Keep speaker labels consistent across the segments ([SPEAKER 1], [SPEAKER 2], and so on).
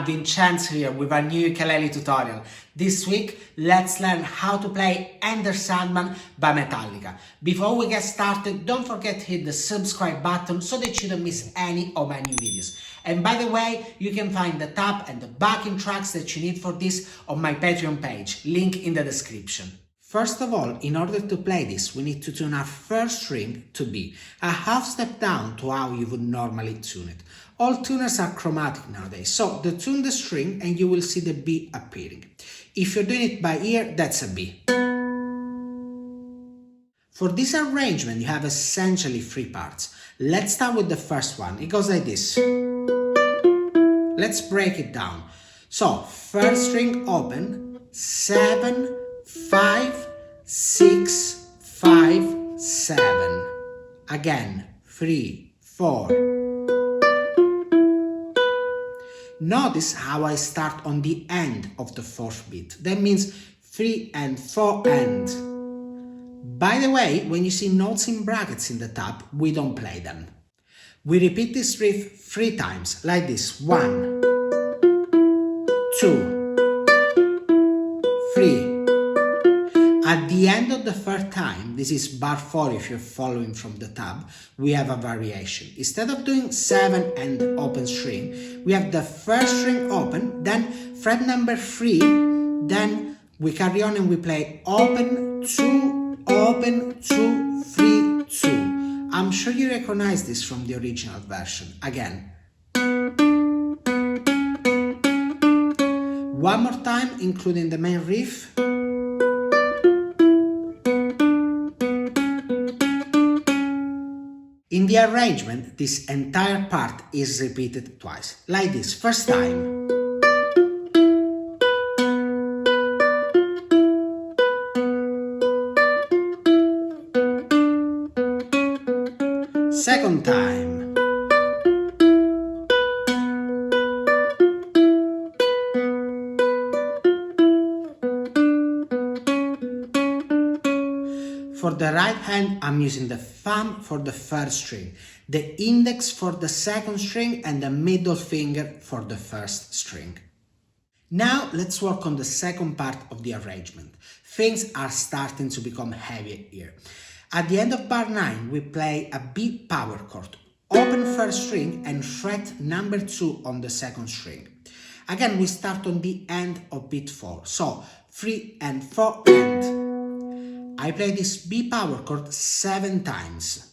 [SPEAKER 1] Vincenzo here with a new ukulele tutorial. This week, let's learn how to play Enter Sandman by Metallica. Before we get started, don't forget to hit the subscribe button so that you don't miss any of my new videos. And by the way, you can find the tab and the backing tracks that you need for this on my Patreon page, link in the description. First of all, in order to play this, we need to tune our first string to B, a half step down to how you would normally tune it. All tuners are chromatic nowadays, so detune the string and you will see the B appearing. If you're doing it by ear, that's a B. For this arrangement, you have essentially three parts. Let's start with the first one. It goes like this. Let's break it down. So, first string open, 7, 5, 6, 5, 7. Again, 3, 4. Notice how I start on the end of the fourth beat. That means 3 and 4 and. By the way, when you see notes in brackets in the tab, we don't play them. We repeat this riff 3 times, like this. 1, 2, 3. At the end of the third time, this is bar 4 if you're following from the tab, we have a variation. Instead of doing 7 and open string, we have the first string open, then fret number 3, then we carry on and we play open, 2, 3, 2. I'm sure you recognize this from the original version. Again. One more time, including the main riff. In the arrangement, this entire part is repeated twice, like this. First time. Second time. For the right hand, I'm using the thumb for the first string, the index for the second string, and the middle finger for the first string. Now let's work on the second part of the arrangement. Things are starting to become heavier here. At the end of bar 9, we play a B power chord, open first string and fret number 2 on the second string. Again, we start on the end of beat 4, so 3 and 4 and. I play this B power chord 7 times.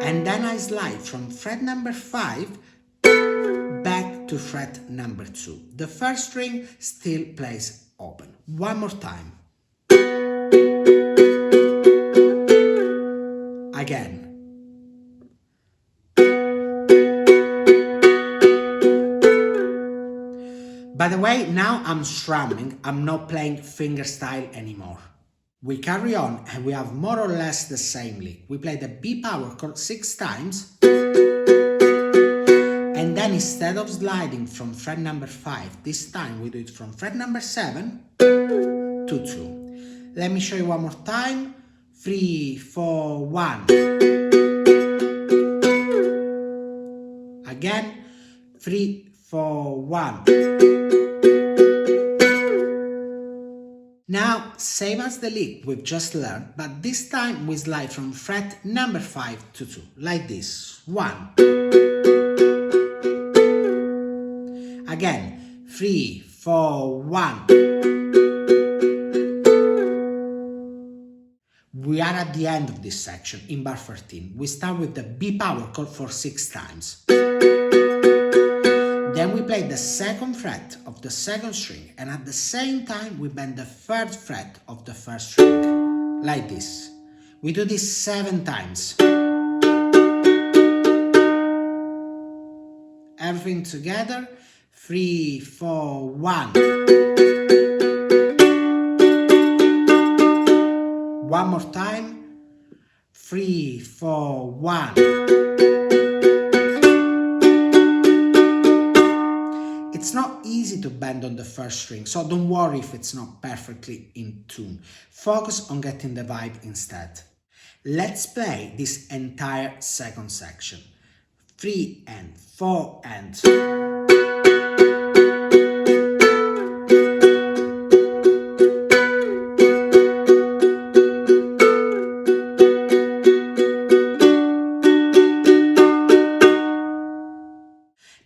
[SPEAKER 1] And then I slide from fret number 5 back to fret number 2. The first string still plays open. One more time. Again. By the way, now I'm strumming, I'm not playing fingerstyle anymore. We carry on and we have more or less the same lick. We play the B power chord 6 times, and then instead of sliding from fret number 5, this time we do it from fret number 7 to 2. Let me show you one more time. 3, 4, 1. Again, 3, 4, 1. Now, same as the lick we've just learned, but this time we slide from fret number 5 to 2, like this. 1. Again, 3, 4, 1. We are at the end of this section, in bar 13. We start with the B power chord for 6 times. Then we play the second fret of the second string, and at the same time we bend the third fret of the first string, like this. We do this 7 times. Everything together. 3, 4, 1. One more time. 3, 4, 1. It's not easy to bend on the first string, so don't worry if it's not perfectly in tune. Focus on getting the vibe instead. Let's play this entire second section. 3 and 4 and.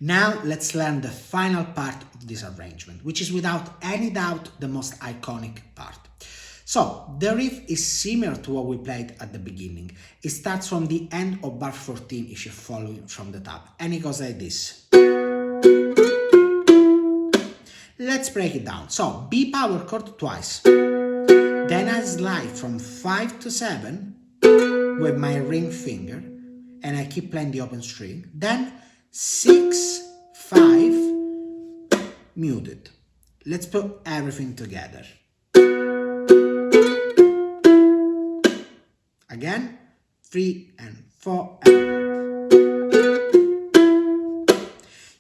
[SPEAKER 1] Now let's learn the final part of this arrangement, which is without any doubt the most iconic part. So, the riff is similar to what we played at the beginning. It starts from the end of bar 14 if you're following from the top, and it goes like this. Let's break it down. So, B power chord twice. Then I slide from 5 to 7 with my ring finger, and I keep playing the open string. Then 6, 5, muted. Let's put everything together. Again, 3 and 4 and.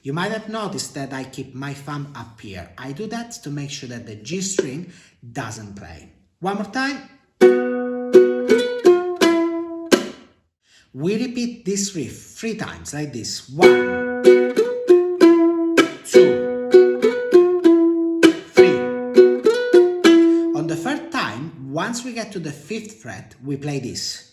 [SPEAKER 1] You might have noticed that I keep my thumb up here. I do that to make sure that the G string doesn't play. One more time. We repeat this riff 3 times like this. 1, 2, 3. On the third time, once we get to the 5th fret, we play this.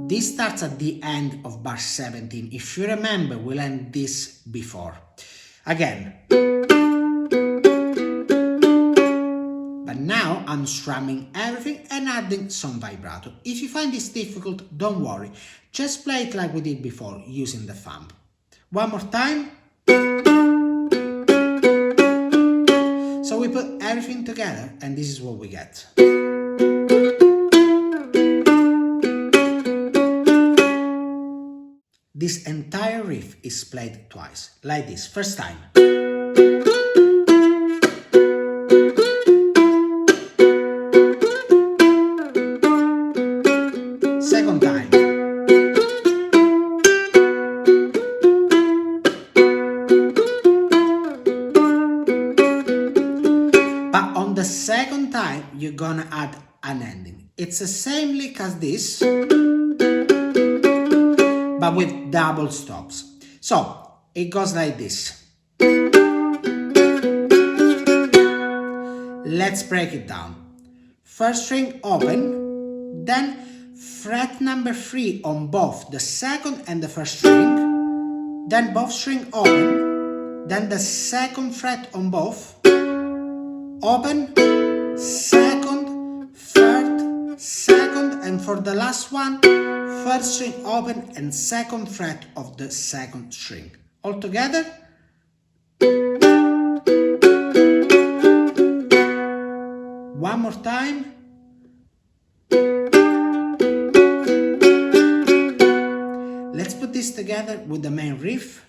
[SPEAKER 1] This starts at the end of bar 17. If you remember, we learned this before. Again. But now I'm strumming everything and adding some vibrato. If you find this difficult, don't worry. Just play it like we did before, using the thumb. One more time. So we put everything together and this is what we get. This entire riff is played twice, like this. First time. Second time. But on the second time, you're gonna add an ending. It's the same lick as this, but with double stops. So, it goes like this. Let's break it down. First string open, then fret number 3 on both the second and the first string, then both string open, then the second fret on both, open, second, third, second, and for the last one, first string open and second fret of the second string. All together. One more time. Let's put this together with the main riff.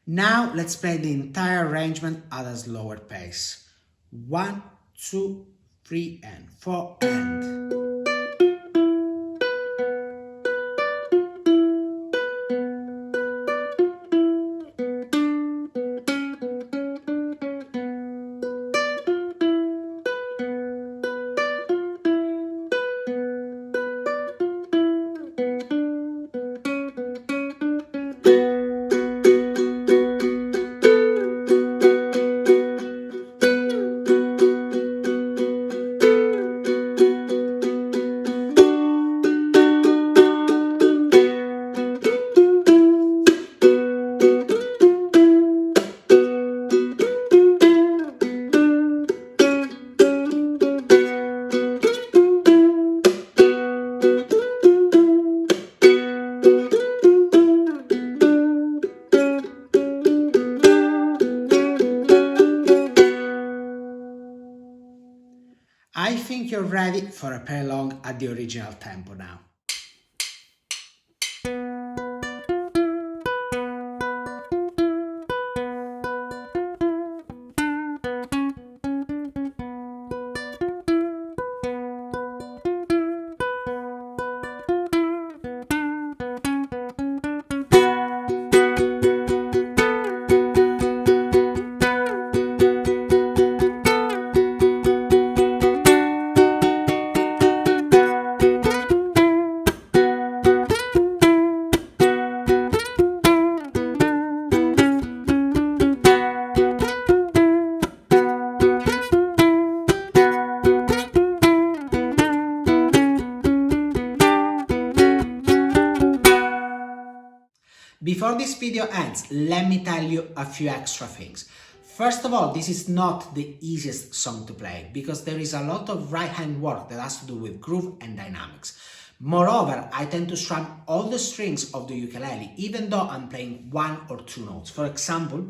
[SPEAKER 1] Now let's play the entire arrangement at a slower pace. 1, 2, 3 and 4 and. I think you're ready for a play along at the original tempo now. Before this video ends, let me tell you a few extra things. First of all, this is not the easiest song to play because there is a lot of right-hand work that has to do with groove and dynamics. Moreover, I tend to strum all the strings of the ukulele even though I'm playing 1 or 2 notes. For example,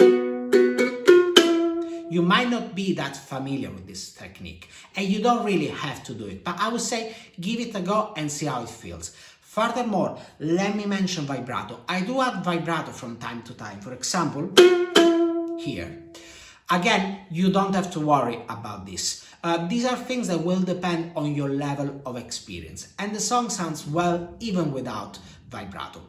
[SPEAKER 1] you might not be that familiar with this technique and you don't really have to do it, but I would say give it a go and see how it feels. Furthermore, let me mention vibrato. I do add vibrato from time to time, for example, here. Again, you don't have to worry about this. These are things that will depend on your level of experience, and the song sounds well even without vibrato.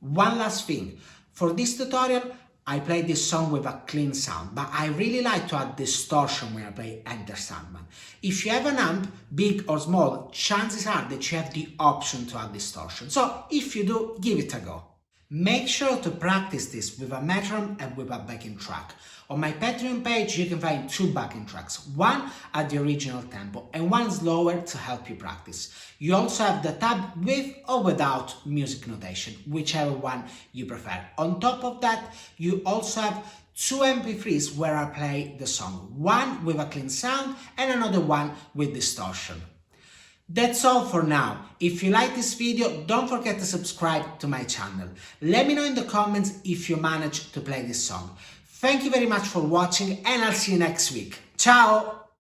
[SPEAKER 1] One last thing, for this tutorial, I played this song with a clean sound, but I really like to add distortion when I play Enter Sandman. If you have an amp, big or small, chances are that you have the option to add distortion. So if you do, give it a go. Make sure to practice this with a metronome and with a backing track. On my Patreon page, you can find 2 backing tracks, one at the original tempo and one slower to help you practice. You also have the tab with or without music notation, whichever one you prefer. On top of that, you also have 2 MP3s where I play the song, one with a clean sound and another one with distortion. That's all for now. If you like this video, don't forget to subscribe to my channel. Let me know in the comments if you managed to play this song. Thank you very much for watching and I'll see you next week. Ciao!